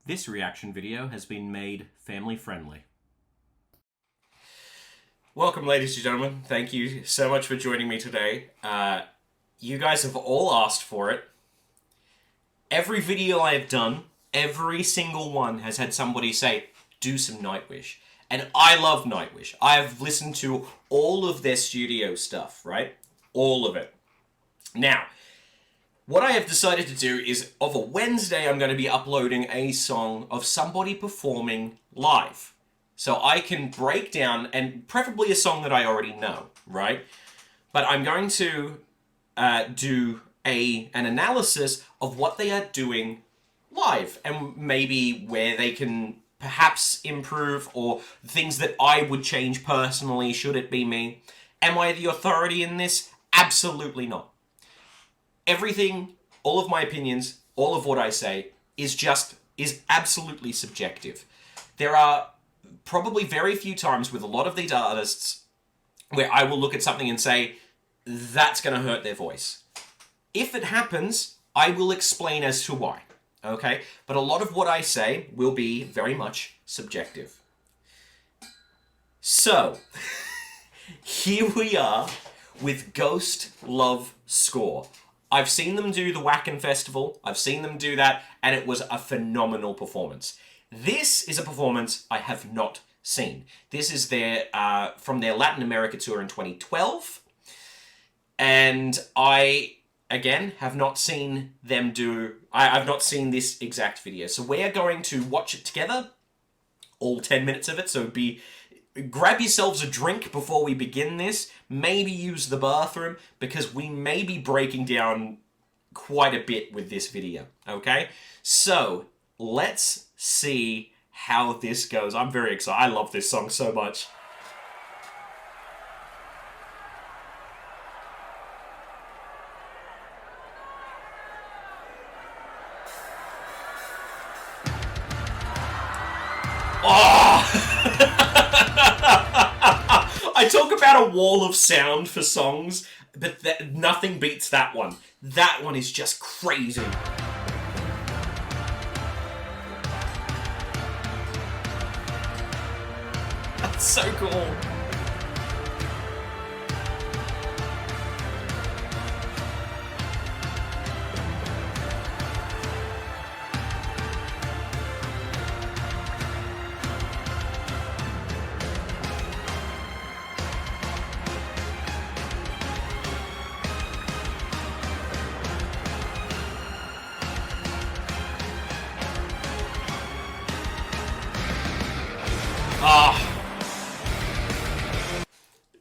This reaction video has been made family friendly. Welcome, ladies and gentlemen. Thank you so much for joining me today. You guys have all asked for it. Every video I have done, every single one has had somebody say, do some Nightwish. And I love Nightwish. I have listened to all of their studio stuff, right? All of it. Now, what I have decided to do is, of a Wednesday, I'm going to be uploading a song of somebody performing live. So I can break down, and preferably a song that I already know, right? But I'm going to do an analysis of what they are doing live, and maybe where they can perhaps improve, or things that I would change personally, should it be me. Am I the authority in this? Absolutely not. Everything, all of my opinions, all of what I say is absolutely subjective. There are probably very few times with a lot of these artists where I will look at something and say, that's going to hurt their voice. If it happens, I will explain as to why, okay? But a lot of what I say will be very much subjective. So, here we are with Ghost Love Score. I've seen them do the Wacken Festival, I've seen them do that, and it was a phenomenal performance. This is a performance I have not seen. This is from their Latin America tour in 2012, and I, again, have not seen them do... I've not seen this exact video, so we are going to watch it together, all 10 minutes of it, so grab yourselves a drink before we begin this. Maybe use the bathroom, because we may be breaking down quite a bit with this video, okay? So, let's see how this goes. I'm very excited. I love this song so much. Oh! I talk about a wall of sound for songs, but nothing beats that one. That one is just crazy. That's so cool.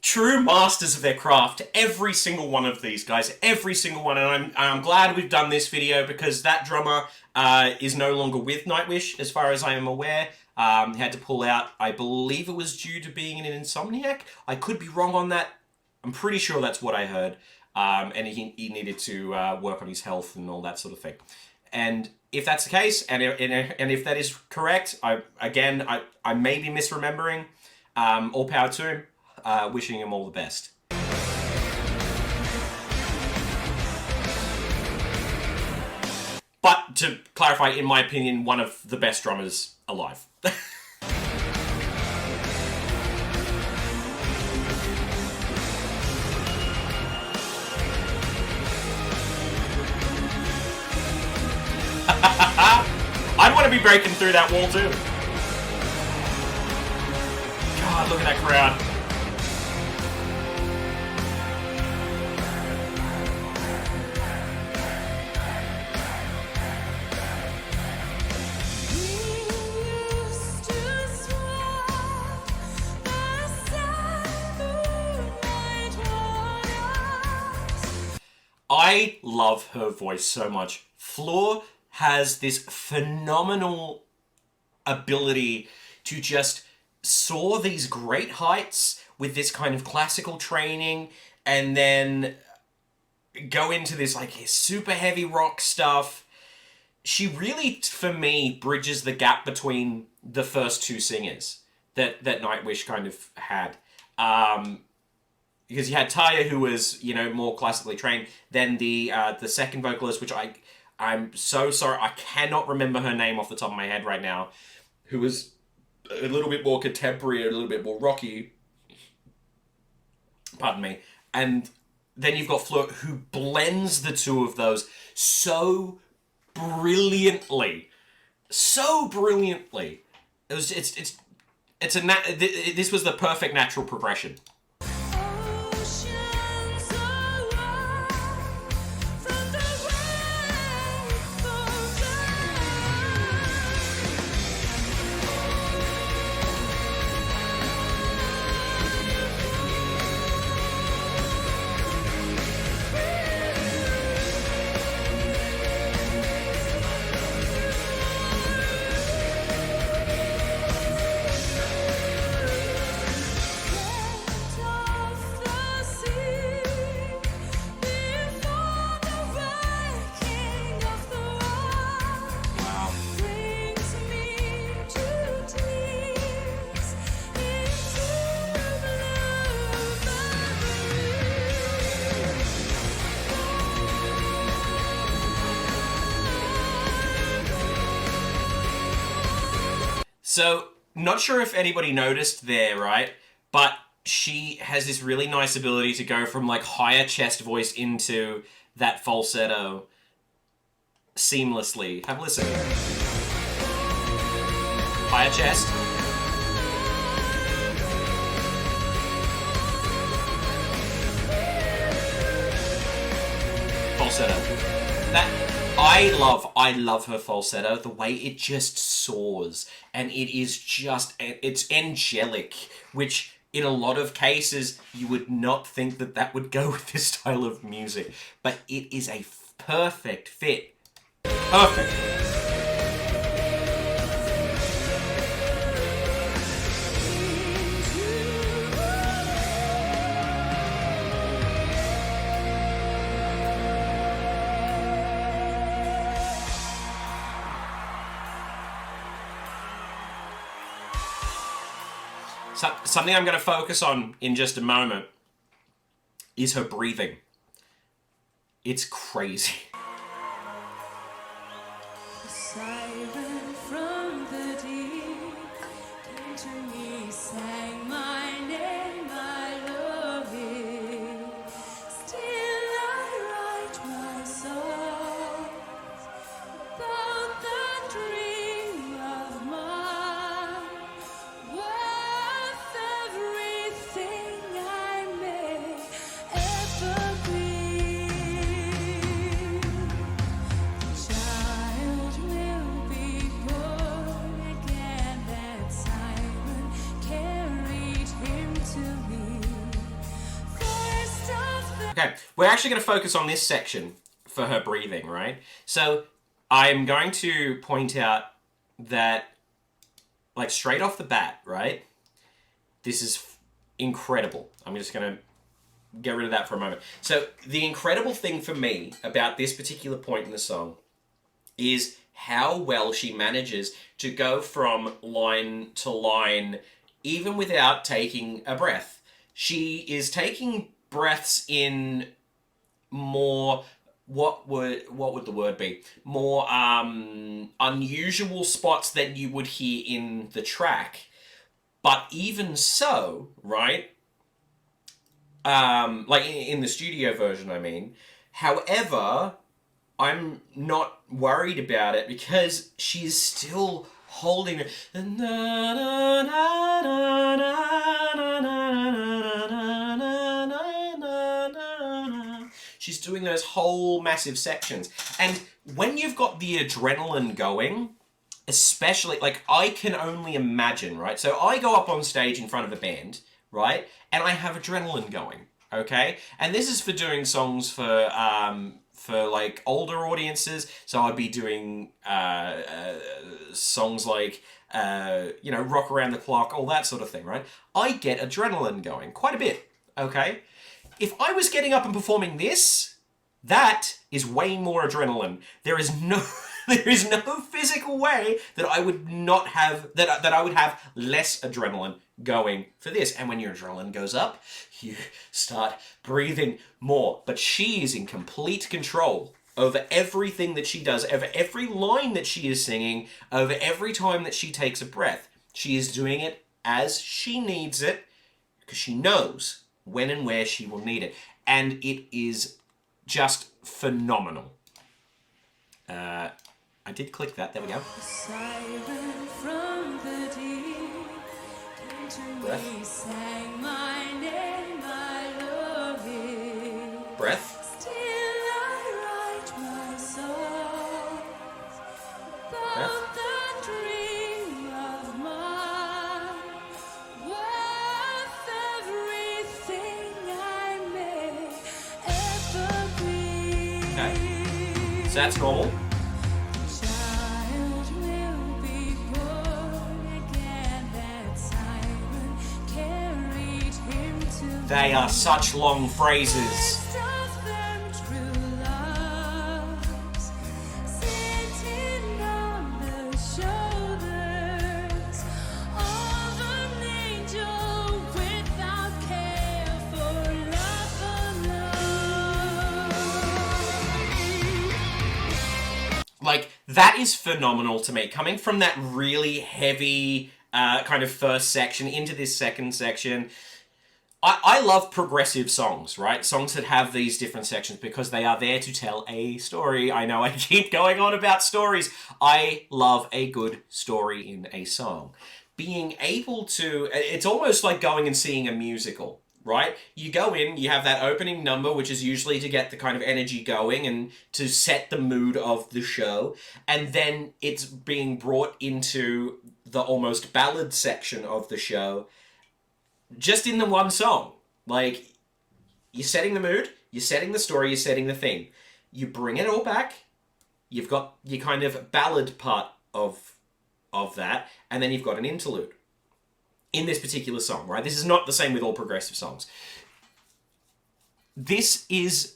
True masters of their craft, every single one of these guys, every single one, and I'm glad we've done this video, because that drummer is no longer with Nightwish, as far as I am aware. He had to pull out, I believe it was due to being an insomniac. I could be wrong on that. I'm pretty sure that's what I heard. And he needed to work on his health and all that sort of thing. And if that's the case, and if that is correct, I may be misremembering. All power to him. Wishing him all the best. But to clarify, in my opinion, one of the best drummers alive. I'd want to be breaking through that wall too. God, look at that crowd. I love her voice so much. Fleur has this phenomenal ability to just soar these great heights with this kind of classical training, and then go into this like super heavy rock stuff. She really, for me, bridges the gap between the first two singers that Nightwish kind of had. Because you had Taya, who was, more classically trained, then the second vocalist, which I'm so sorry. I cannot remember her name off the top of my head right now. Who was a little bit more contemporary, a little bit more rocky. Pardon me. And then you've got Fleur, who blends the two of those so brilliantly. So brilliantly. This was the perfect natural progression. So, not sure if anybody noticed there, right? But she has this really nice ability to go from like higher chest voice into that falsetto seamlessly. Have a listen. Higher chest. Falsetto. I love her falsetto, the way it just soars, and it's angelic, which in a lot of cases you would not think that would go with this style of music, but it is a perfect fit. Perfect. Something I'm going to focus on in just a moment is her breathing. It's crazy. Silent from the deep, came to me, sang my name, I love it. Still I write my songs about that dream of mine. Worth everything I may ever be. Child will be born again, that Simon carried him to me. First of the Okay, we're actually going to focus on this section for her breathing, right? So I'm going to point out that, like, straight off the bat, right? This is incredible. I'm just going to get rid of that for a moment. So the incredible thing for me about this particular point in the song is how well she manages to go from line to line even without taking a breath. She is taking breaths in more, what would the word be? More unusual spots than you would hear in the track. But even so, right? Like in the studio version, I mean. However, I'm not worried about it because she's still holding it. She's doing those whole massive sections. And when you've got the adrenaline going, especially, like, I can only imagine, right? So I go up on stage in front of a band, right? And I have adrenaline going, okay? And this is for doing songs for like older audiences. So I'd be doing songs like, Rock Around the Clock, all that sort of thing, right? I get adrenaline going quite a bit, okay? If I was getting up and performing this, that is way more adrenaline. There is no physical way that I would not have that I would have less adrenaline going for this. And when your adrenaline goes up, you start breathing more. But she is in complete control over everything that she does, over every line that she is singing, over every time that she takes a breath. She is doing it as she needs it, because she knows when and where she will need it. And it is just phenomenal. I did click that. There we go. Siren from the deep came to Breath. me, sang my name, I love it. Breath. Still I write my songs about that dream of mine, worth everything I may ever be. Okay. So that's normal. Child will be born again, that siren carried him to They are such long phrases. First of them true loves, sitting on the shoulders of an angel without care for love alone. Like, that is phenomenal to me. Coming from that really heavy kind of first section into this second section. I love progressive songs, right? Songs that have these different sections because they are there to tell a story. I know I keep going on about stories. I love a good story in a song. Being able to... It's almost like going and seeing a musical, right? You go in, you have that opening number, which is usually to get the kind of energy going and to set the mood of the show. And then it's being brought into the almost ballad section of the show just in the one song. Like, you're setting the mood, you're setting the story, you're setting the theme. You bring it all back, you've got your kind of ballad part of that, and then you've got an interlude. In this particular song, right? This is not the same with all progressive songs. This is...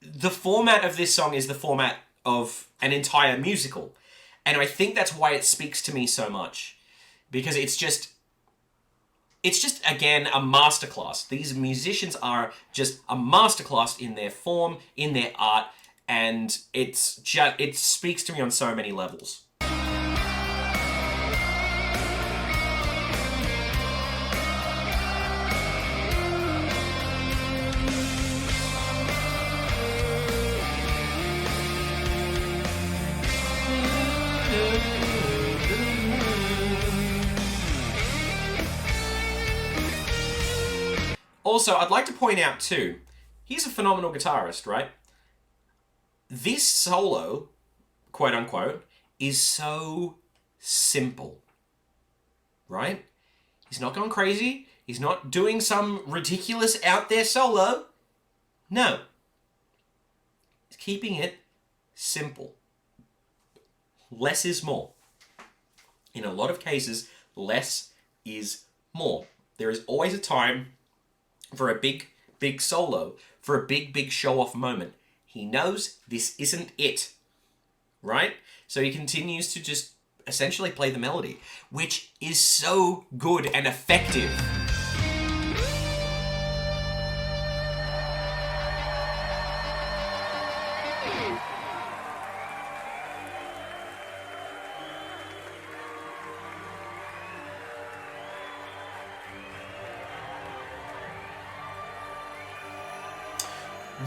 The format of this song is the format of an entire musical. And I think that's why it speaks to me so much. Because it's just, again, a masterclass. These musicians are just a masterclass in their form, in their art, and it speaks to me on so many levels. Also, I'd like to point out too, he's a phenomenal guitarist, right? This solo, quote unquote, is so simple, right? He's not going crazy. He's not doing some ridiculous out there solo. No. He's keeping it simple. Less is more. In a lot of cases, less is more. There is always a time for a big, big solo, for a big, big show-off moment. He knows this isn't it, right? So he continues to just essentially play the melody, which is so good and effective.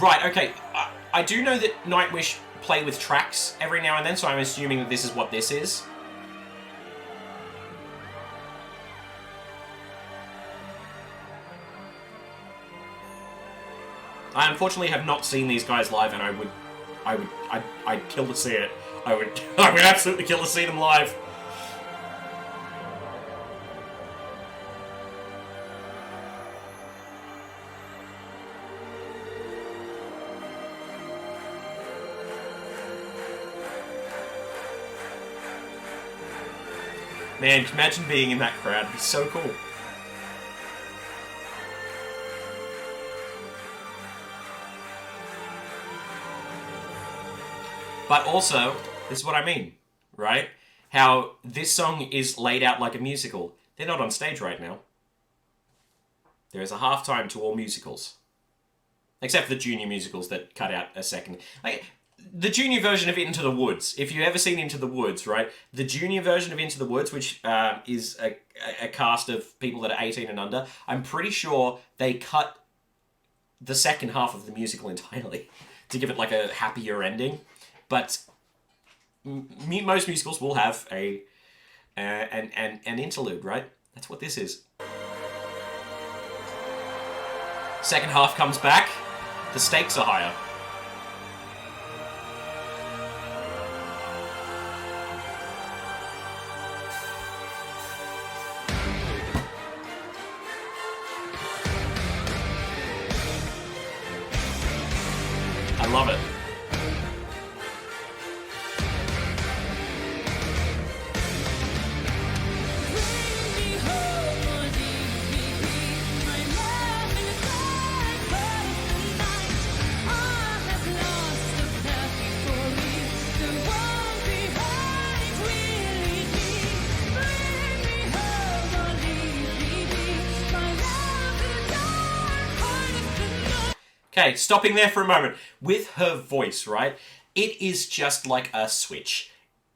Right, okay. I do know that Nightwish play with tracks every now and then, so I'm assuming that this is what this is. I unfortunately have not seen these guys live, and I'd kill to see it. I would absolutely kill to see them live. Man, imagine being in that crowd. It's so cool. But also, this is what I mean, right? How this song is laid out like a musical. They're not on stage right now. There is a halftime to all musicals. Except for the junior musicals that cut out a second. Like, the junior version of Into the Woods, if you've ever seen Into the Woods, right? The junior version of Into the Woods, which is a cast of people that are 18 and under, I'm pretty sure they cut the second half of the musical entirely to give it like a happier ending. But most musicals will have an interlude, right? That's what this is. Second half comes back. The stakes are higher. I love it. Okay, stopping there for a moment. With her voice, right? It is just like a switch.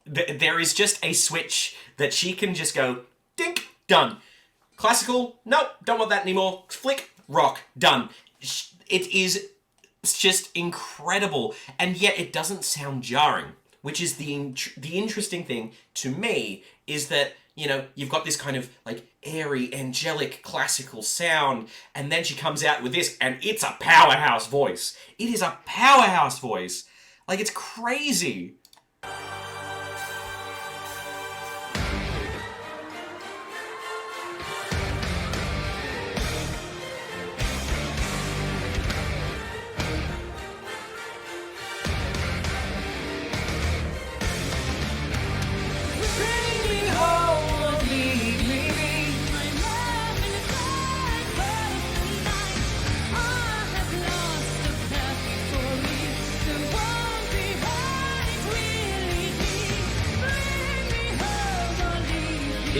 There is just a switch that she can just go, dink, done. Classical, nope, don't want that anymore. Flick, rock, done. It is just incredible, and yet it doesn't sound jarring, which is the interesting thing to me, is that, you know, you've got this kind of like airy, angelic, classical sound, and then she comes out with this, and it's a powerhouse voice. It is a powerhouse voice. Like, it's crazy.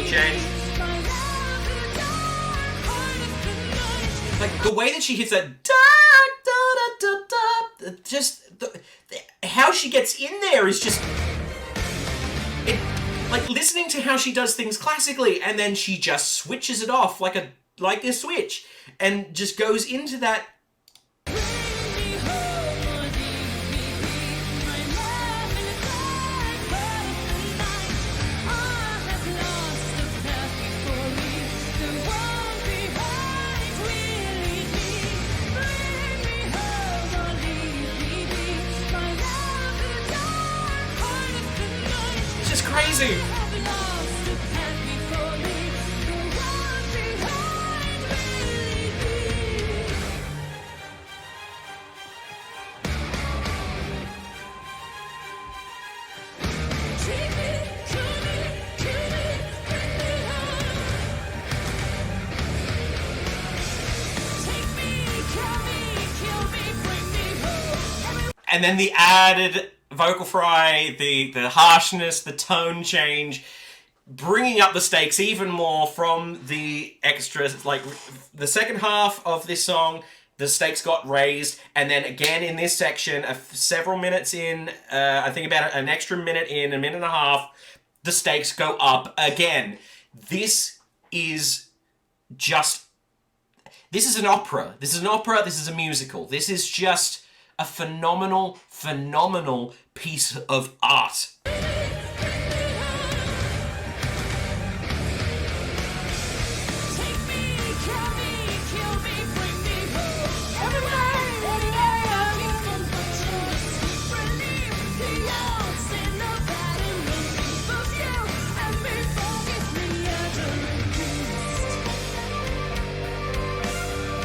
Change. Like the way that she hits that just how she gets in there is just like listening to how she does things classically, and then she just switches it off like a switch and just goes into that. Crazy. And then the added vocal fry, the harshness, the tone change, bringing up the stakes even more from the extras. Like, the second half of this song, the stakes got raised, and then again in this section, several minutes in, I think about an extra minute in, a minute and a half, the stakes go up again. This is an opera. This is an opera, this is a musical. This is just a phenomenal, phenomenal piece of art.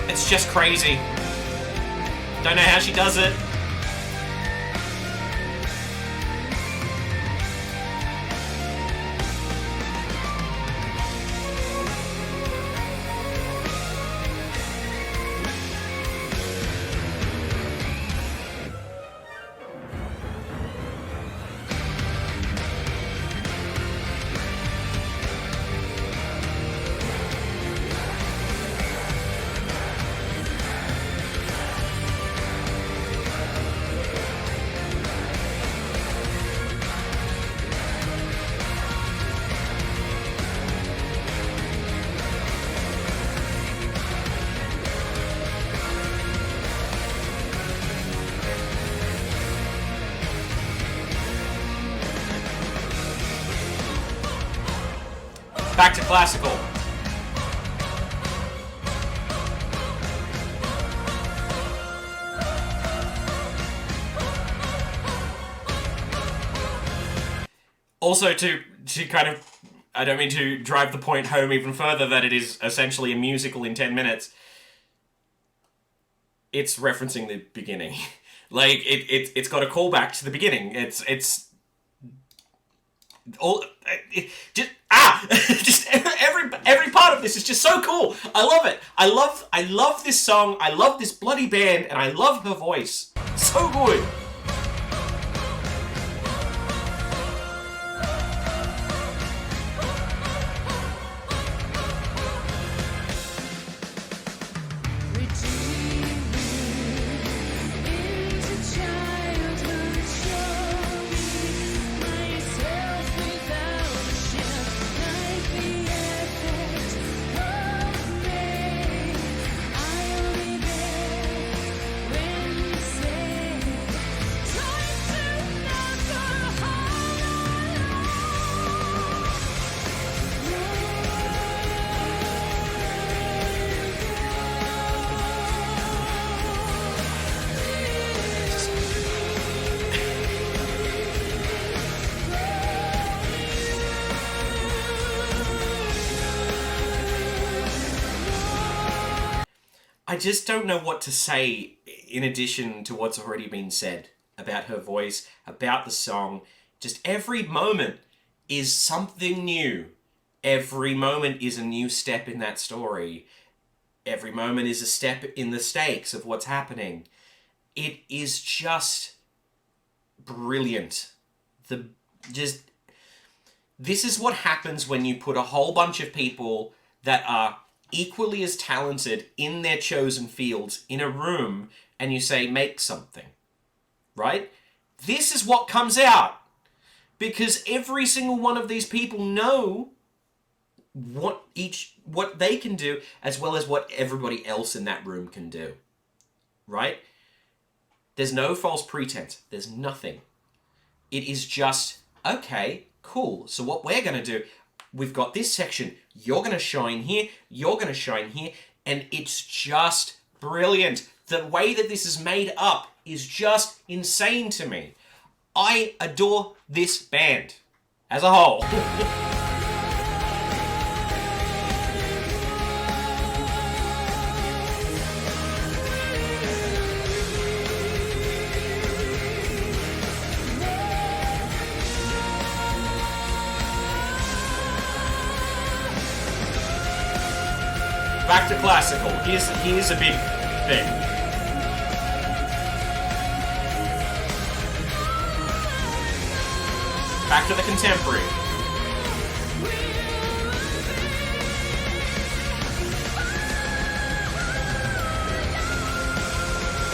It's just crazy. Don't know how she does it. Back to classical. Also, to kind of, I don't mean to drive the point home even further that it is essentially a musical in 10 minutes. It's referencing the beginning. Like, it's got a callback to the beginning. It's all just every part of this is just so cool. I love it. I love this song. I love this bloody band, and I love her voice. So good. I just don't know what to say in addition to what's already been said about her voice, about the song. Just every moment is something new. Every moment is a new step in that story. Every moment is a step in the stakes of what's happening. It is just brilliant. This is what happens when you put a whole bunch of people that are equally as talented in their chosen fields in a room and you say, make something. Right? This is what comes out. Because every single one of these people know what they can do as well as what everybody else in that room can do. Right? There's no false pretense. There's nothing. It is just, okay, cool. So what we're going to do, we've got this section. You're going to shine here. You're going to shine here. And it's just brilliant. The way that this is made up is just insane to me. I adore this band as a whole. Back to classical. Here's a big thing. Back to the contemporary.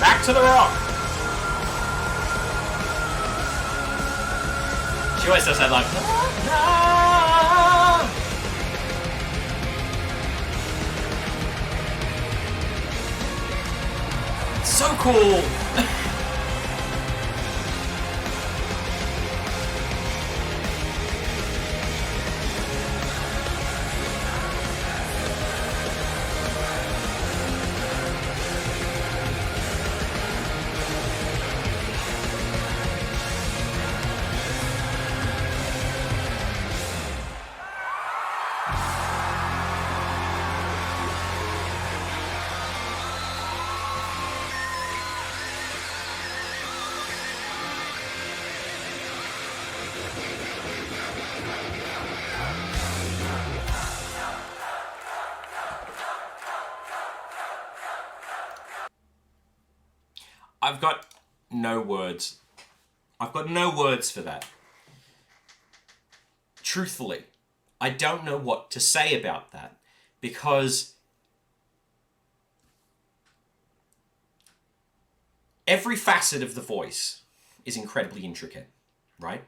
Back to the rock. She always does that like. So cool! I've got no words. I've got no words for that. Truthfully, I don't know what to say about that because every facet of the voice is incredibly intricate, right?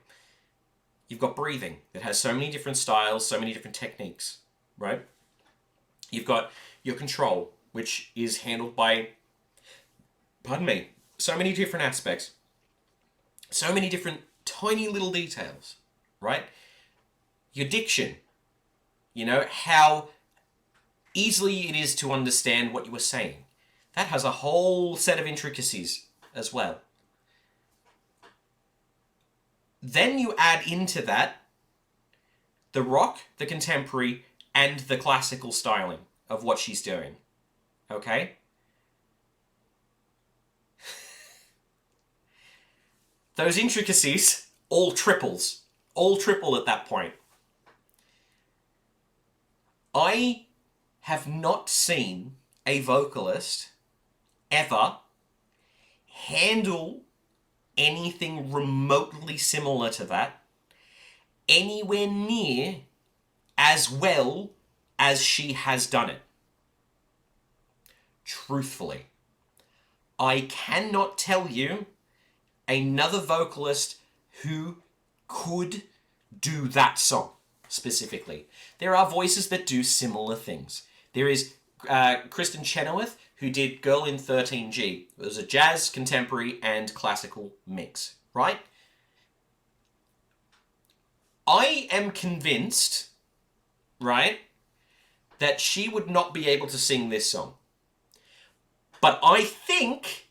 You've got breathing that has so many different styles, so many different techniques, right? You've got your control, which is handled by, pardon me, so many different aspects, so many different tiny little details, right? Your diction, You know, how easily it is to understand what you were saying. That has a whole set of intricacies as well. Then you add into that the rock, the contemporary, and the classical styling of what she's doing. Okay? Those intricacies, all triples. All triple at that point. I have not seen a vocalist ever handle anything remotely similar to that anywhere near as well as she has done it. Truthfully, I cannot tell you another vocalist who could do that song specifically. There are voices that do similar things. There is Kristen Chenoweth, who did Girl in 13G. It was a jazz, contemporary, and classical mix, right? I am convinced, right, that she would not be able to sing this song. But I think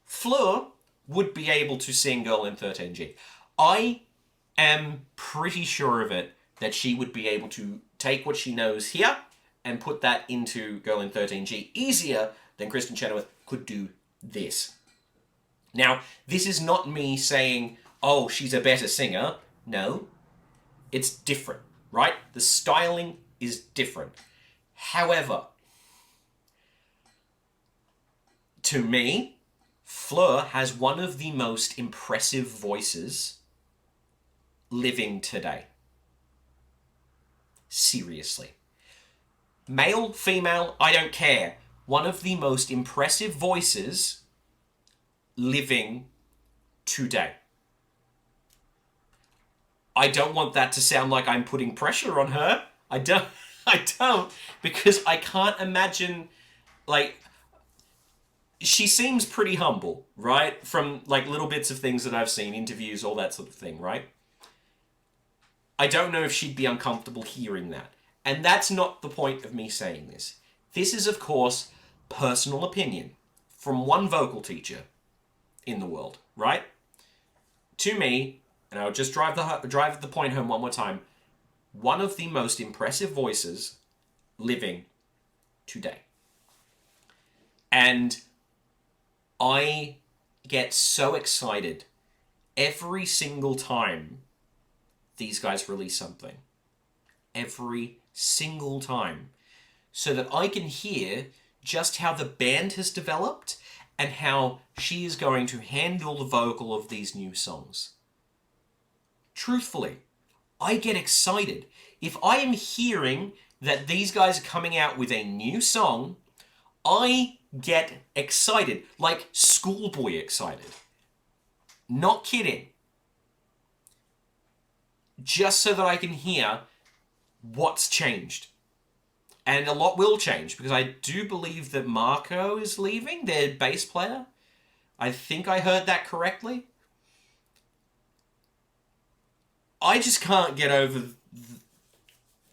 Fleur would be able to sing Girl in 13G. I am pretty sure of it, that she would be able to take what she knows here and put that into Girl in 13G easier than Kristen Chenoweth could do this. Now, this is not me saying, oh, she's a better singer. No, it's different, right? The styling is different. However, to me, Fleur has one of the most impressive voices living today. Seriously. Male, female, I don't care. One of the most impressive voices living today. I don't want that to sound like I'm putting pressure on her. I don't, because I can't imagine, like, she seems pretty humble, right? From, like, little bits of things that I've seen, interviews, all that sort of thing, right? I don't know if she'd be uncomfortable hearing that. And that's not the point of me saying this. This is, of course, personal opinion from one vocal teacher in the world, right? To me, and I'll just drive the point home one more time, one of the most impressive voices living today. And I get so excited every single time these guys release something. Every single time. So that I can hear just how the band has developed and how she is going to handle the vocal of these new songs. Truthfully, I get excited. If I am hearing that these guys are coming out with a new song, I get excited. Like schoolboy excited. Not kidding. Just so that I can hear what's changed. And a lot will change, because I do believe that Marco is leaving, their bass player. I think I heard that correctly. I just can't get over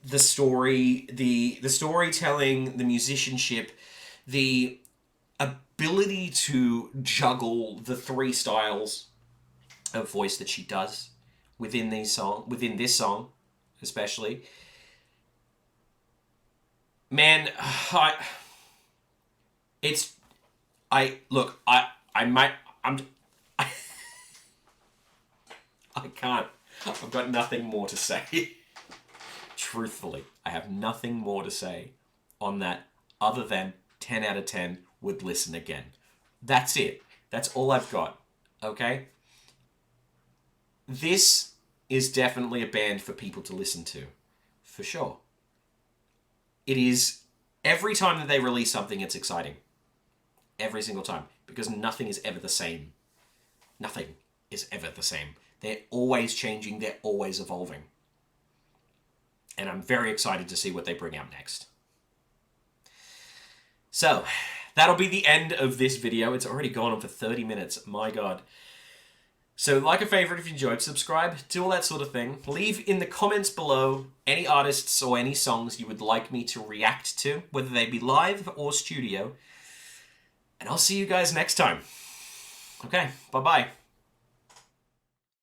the story, the storytelling, the musicianship, the ability to juggle the three styles of voice that she does within this song, especially. Man, I can't. I've got nothing more to say. Truthfully, I have nothing more to say on that other than 10 out of 10 would listen again. That's it. That's all I've got. Okay? This is definitely a band for people to listen to. For sure. It is, every time that they release something, it's exciting. Every single time. Because nothing is ever the same. Nothing is ever the same. They're always changing. They're always evolving. And I'm very excited to see what they bring out next. So, that'll be the end of this video. It's already gone on for 30 minutes. My God. So like a favorite if you enjoyed, subscribe, do all that sort of thing. Leave in the comments below any artists or any songs you would like me to react to, whether they be live or studio. And I'll see you guys next time. Okay, bye-bye.